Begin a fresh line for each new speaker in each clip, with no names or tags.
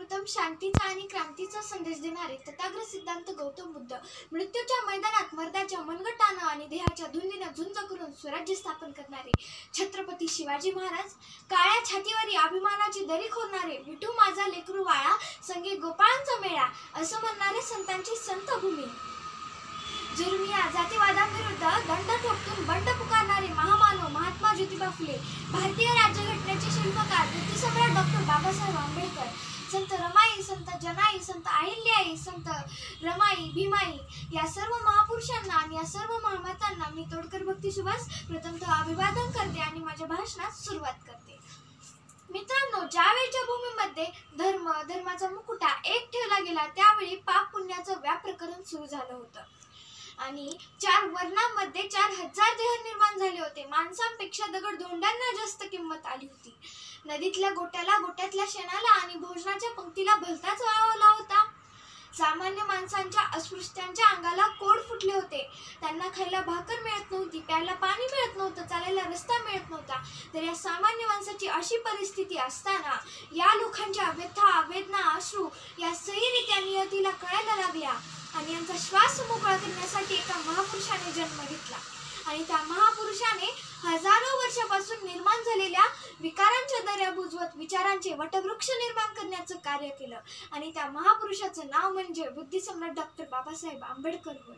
सर्वप्रथम शांतीचा आणि क्रांतीचा संदेश देणारे तथागत सिद्धांत गौतम बुद्ध मृत्यूच्या मैदानात मर्दाच्या मनगटानं आणि देहाच्या धुंदीनं झुंज करून स्वराज्य स्थापन करणारे छत्रपती शिवाजी महाराज, काळ्या छातीवरी अभिमानाची दरी खोदणारे विठू माझा लेकरू वाळा संगे गोपाळांचा मेळा असं म्हणणारे संतांची संतभूमी, जुर्मिया जातीवादाविरुद्ध दंड ठोकून बंड पुकारणारे महामानव महात्मा ज्योतिबा फुले, भारतीय राज्यघटनेचे शिल्पकार बुद्धिसम्राट डॉक्टर बाबासाहेब आंबेडकर, संत रमाई, संत जनाई, संत अहिल्याई, संत रमाई, भीमाई या सर्व महापुरुषांना आणि या सर्व महामातांना मी तोडकर भक्तिसुभाष प्रथमतः अभिवादन करते आणि माझ्या भाषणास सुरुवात करते. मित्रांनो, ज्यावेळच्या भूमीमध्ये धर्माचा मुकुटा एक ठेवला गेला त्यावेळी पाप पुण्याचं व्याप्रकरण सुरू झालं होतं आणि 4 वर्णांमध्ये 4000 देह निर्माण झाले होते. माणसांपेक्षा दगड धोंड्यांना जास्त किंमत आली होती. नदीतल्या गोट्याला, गोट्यातल्या शेणाला आणि भोजनाच्या पंक्तीला भलताच वावला होता. सामान्य माणसांच्या अस्पृश्यांच्या अंगाला कोड फुटले होते. त्यांना खायला भाकर मिळत नव्हती, प्यायला पाणी मिळत नव्हतं, चालायला रस्ता मिळत नव्हता. तर या सामान्य माणसाची अशी परिस्थिती असताना या लोकांच्या व्यथा, वेदना, अश्रू या सहीरित्या नियतीला कळायला लागल्या आणि यांचा श्वास मोकळा करण्यासाठी एका महापुरुषाने जन्म घेतला आणि त्या महापुरुषाने हजारो वर्षापासून निर्माण झालेल्या विकारांच्या दऱ्या बुजवत विचारांचे वटवृक्ष निर्माण करण्याचं कार्य केलं आणि त्या महापुरुषाचं नाव म्हणजे बुद्धिसम्राट डॉक्टर बाबासाहेब आंबेडकर होय.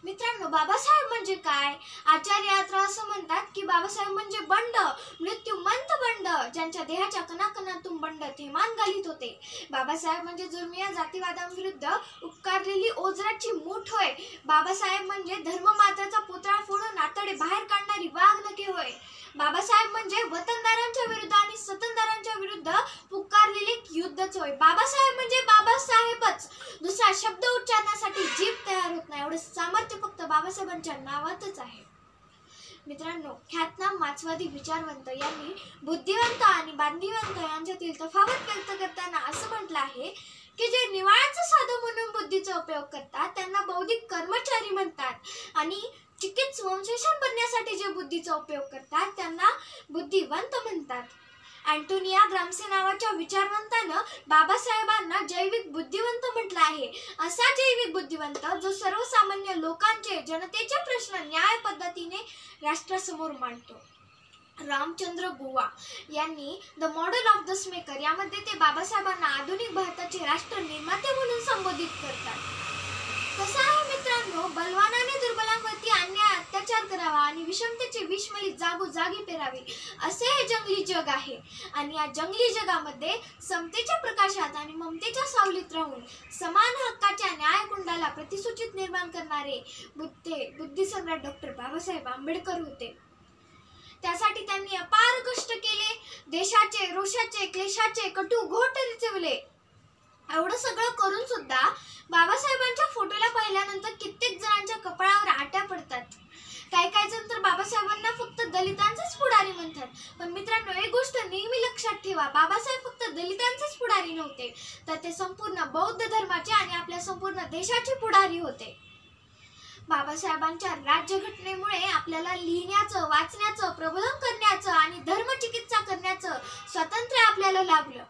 मित्रांनो, बाबासाहेब म्हणजे काय? आचार्य यात्रा असं म्हणतात की बाबासाहेब म्हणजे बंड, मृत्यूमंत बंड, ज्यांच्या देहाच्या कणाकणातून बंड थैमान घालीत होते. बाबासाहेब म्हणजे जुर्मिया जातीवादांविरुद्ध उपकारलेली ओझराची मूठ होय. बाबासाहेब म्हणजे धर्ममाताचा पुतळा फोडून आतडे बाहेर काढणारी वाघनखे होय. बाबासाहेब म्हणजे वतनदारांच्या विरुद्ध आणि सतनदारांच्या विरुद्ध पुकारलेले युद्धच होय. बाबासाहेब म्हणजे बाबासाहेबच, दुसरा शब्द उच्चारण्यासाठी जीभ तयार होत नाही, एवढं सामर्थ्य फक्त बाबासाहेबांच्या नावातच आहे. मित्रांनो, ख्यातनाम मार्क्सवादी विचारवंत यांनी बुद्धिवंत आणि बांधिवंत यांच्यातील तफावत व्यक्त करताना असं म्हटलं आहे की जे निवाळाचं साधन म्हणून बुद्धीचा उपयोग करतात त्यांना बौद्धिक कर्मचारी म्हणतात आणि चिकित्स वंशेषण बनण्यासाठी जे बुद्धीचा उपयोग करतात त्यांना बुद्धिवंत म्हणतात. अँटोनिया ग्राम्सी नावाच्या विचारवंतानं बाबासाहेबांना जैविक बुद्धिवंत म्हटलं आहे. असा जैविक बुद्धिवंत जो सर्वसामान्य लोकांचे, जनतेचे प्रश्न न्याय पद्धतीने राष्ट्रासमोर मांडतो. रामचंद्र बुवा यांनी द मॉडेल ऑफ द स्मेकर यामध्ये ते बाबासाहेबांना आधुनिक भारताचे राष्ट्र निर्माते म्हणून संबोधित करतात. कसं आहे मित्रांनो, बलवानाने दुर्बलांवरती अन्याय अत्याचार करावा आणि विषमतेचे विषमली जागोजागी पेरावी असे हे जंगली जग आहे आणि या जंगली जगामध्ये समतेच्या प्रकाशात आणि ममतेच्या सावलीत राहून समान हक्काच्या न्यायकुंडाला प्रतिसूचित निर्माण करणारे बुद्धिसम्राट डॉक्टर बाबासाहेब आंबेडकर होते. त्यासाठी त्यांनी अपार कष्ट केले, देशाचे, रोषाचे, क्लेशाचे कटू घोट रिचवले. एवढं सगळं करून सुद्धा बाबासाहेबांच्या फोटोला पाहिल्यानंतर कित्येक जणांच्या कपाळावर आट्या पडतात. काही जण तर बाबासाहेबांना फक्त दलितांचेच पुढारी म्हणतात. पण मित्रांनो, एक गोष्ट नेहमी लक्षात ठेवा, बाबासाहेब फक्त दलितांचेच पुढारी नव्हते, तर ते संपूर्ण बौद्ध धर्माचे आणि आपल्या संपूर्ण देशाचे पुढारी होते. बाबासाहेबांच्या राज्यघटनेमुळे आपल्याला लिहिण्याचं, वाचण्याचं, प्रबोधन करण्याचं आणि धर्मचिकित्सा करण्याचं स्वातंत्र्य आपल्याला लाभलं.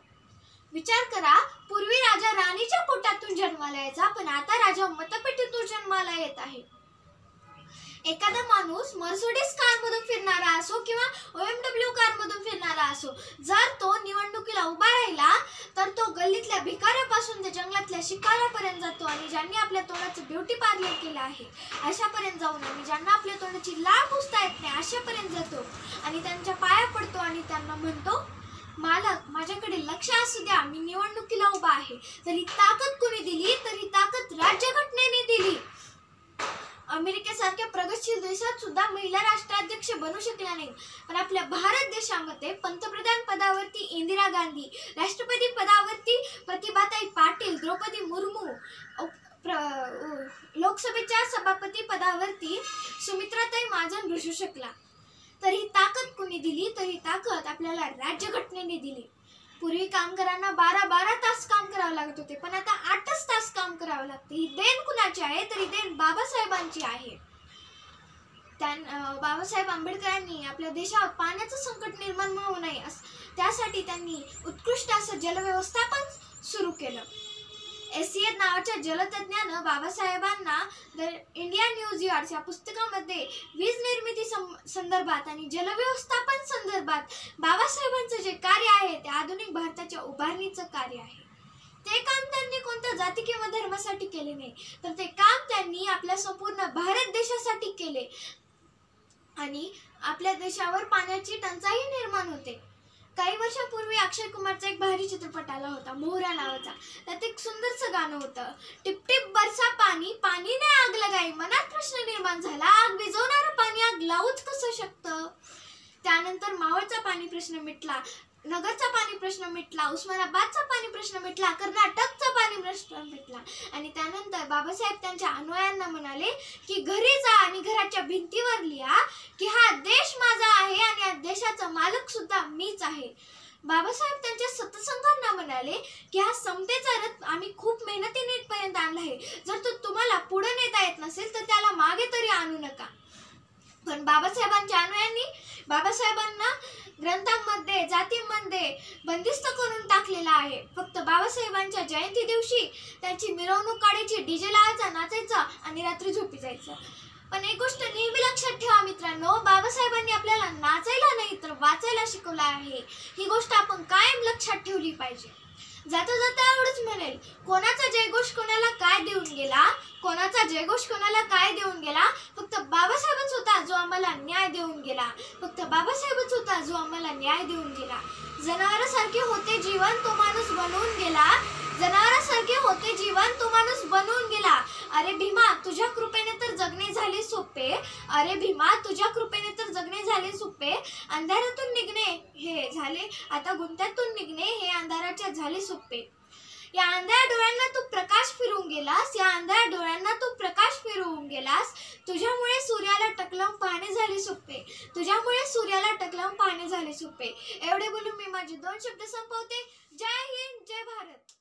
विचार करा, पूर्वी राजा राणीच्या पोटातून जन्माला यायचा, पण आता राजा मतपेटीतून जन्माला येत आहे. एखादा माणूस मर्सिडीज कारमधून फिरणारा असो किंवा OMW कारमधून फिरणारा असो, जर तो निवडणुकीला उभा राहिला तर तो गल्लीतल्या भिकाऱ्यापासून ते जंगलातल्या शिकाऱ्यापर्यंत जातो आणि ज्यांनी आपल्या तोंडाचं ब्युटी पार्लर केलं आहे अशापर्यंत जाऊन आणि ज्यांना आपल्या तोंडाची लाळ पुसता येत नाही अशापर्यंत जातो आणि त्यांच्या पाया पडतो आणि त्यांना म्हणतो, मालक माझ्याकडे लक्ष असू द्या, मी निवडणुकीला उभा आहे. तरी ताकद कोणी दिली? तरी ताकद राज्यघटनेने दिली. अमेरिकेसारख्या प्रगतशील देशात सुद्धा महिला राष्ट्राध्यक्ष बनू शकल्या नाही, पण आपल्या भारत देशामध्ये पंतप्रधान पदावरती इंदिरा गांधी, राष्ट्रपती पदावरती प्रतिभाताई पाटील, द्रौपदी मुर्मू, लोकसभेच्या सभापती पदावरती सुमित्राताई महाजन बसू शकला. तरी ताकद कोणी दिली? तरी ताकद आपल्याला राज्यघटनेने दिली. पूर्वी कामगारांना 12-12 तास काम करावं लागत होते, पण आता 8च तास काम करावं लागते. ही देण कुणाची आहे? तरी देण बाबासाहेबांची आहे. बाबासाहेब आंबेडकरांनी आपल्या देशावर पाण्याचं संकट निर्माण होऊ नये त्यासाठी त्यांनी उत्कृष्ट असं जलव्यवस्थापन सुरू केलं. एसियत नावाच्या जलतज्ञानं बाबासाहेबांना द इंडियन न्यूज यार्ड्स या पुस्तकामध्ये वीज निर्मिती संदर्भात आणि जलव्यवस्थापन संदर्भात बाबासाहेबांचं जे कार्य आहे ते आधुनिक भारताच्या उभारणीचं कार्य आहे. ते काम त्यांनी कोणत्या जाती किंवा धर्मासाठी केले नाही, तर ते काम त्यांनी आपल्या संपूर्ण भारत देशासाठी केले. आणि आपल्या देशावर पाण्याची टंचाई निर्माण होते. काही वर्षांपूर्वी अक्षय कुमारचा एक भारी चित्रपट आला होता मोहरा नावाचा. त्यात एक सुंदरसं गाणं होतं, टिप टिप बरसा पाणी, पाणी ने आग लगाई. मनात प्रश्न निर्माण झाला, आग विझवणारं पाणी आग लावूच कसं शकतं. त्यानंतर मावळचा पाणी प्रश्न मिटला, नगरचा पाणी प्रश्न मिटला, उस्मानाबादचा पाणी प्रश्न मिटला, कर्नाटकचा पाणी प्रश्न मिटला. आणि त्यानंतर बाबासाहेब त्यांच्या अनुयायांना म्हणाले की घरी जा आणि घराच्या भिंतीवर लिहा की हा देश माझा आहे आणि या देशाचा मालक सुद्धा मीच आहे. बाबासाहेब त्यांच्या सतसंगांना म्हणाले की हा समतेचा रथ आम्ही खूप मेहनतीने इथपर्यंत आणला आहे. जर तो तुम्हाला पुढे नेता येत नसेल तर त्याला मागे तरी आणू नका. पण बाबासाहेबांच्या अनुयायांनी बाबासाहेबांना ग्रंथांमध्ये जातींमध्ये बंदिस्त करून टाकलेला आहे. फक्त बाबासाहेबांच्या जयंती दिवशी त्यांची मिरवणूक काढायची, डीजे लावायचा, नाचायचा आणि रात्री झोपी जायचं. पण एक गोष्ट नेहमी लक्षात ठेवा मित्रांनो, बाबासाहेबांनी आपल्याला नाचायला नाही तर वाचायला शिकवलं आहे. ही गोष्ट आपण कायम लक्षात ठेवली पाहिजे. जाता जाता एवढंच म्हणेल, कोणाचा जयघोष कोणाला काय देऊन गेला, कोणाचा जयघोष कोणाला काय देऊन गेला. फक्त बाबासाहेबच होता जो आम्हाला न्याय देऊन गेला. फक्त बाबासाहेबच होता जो आम्हाला न्याय देऊन गेला. जनावरासारखे होते जीवन तो माणूस बनवून गेला. जनावरासारखे होते जीवन तो माणूस बनवून गेला. अरे भीमा तुझ्या कृपेने तर जगणे झाले सोपे. अरे भीमा तुझ्या कृपेने तर जगणे झाले सोपे. अंधारातून निघणे हे झाले आता गुंत्यातून निघणे हे अंधाराच्या झाले सोपे. या अंधाऱ्या डोळ्यांना तू प्रकाश फिरवून गेलास. या अंधाऱ्या डोळ्यांना तू प्रकाश फिरवून गेलास. तुझ्यामुळे सूर्याला टकलावून पाहणे झाले सोपे. तुझ्यामुळे सूर्याला टकलावून पाहणे झाले सोपे. एवढे बोलून मी माझे 2 शब्द संपवते. जय हिंद, जय भारत.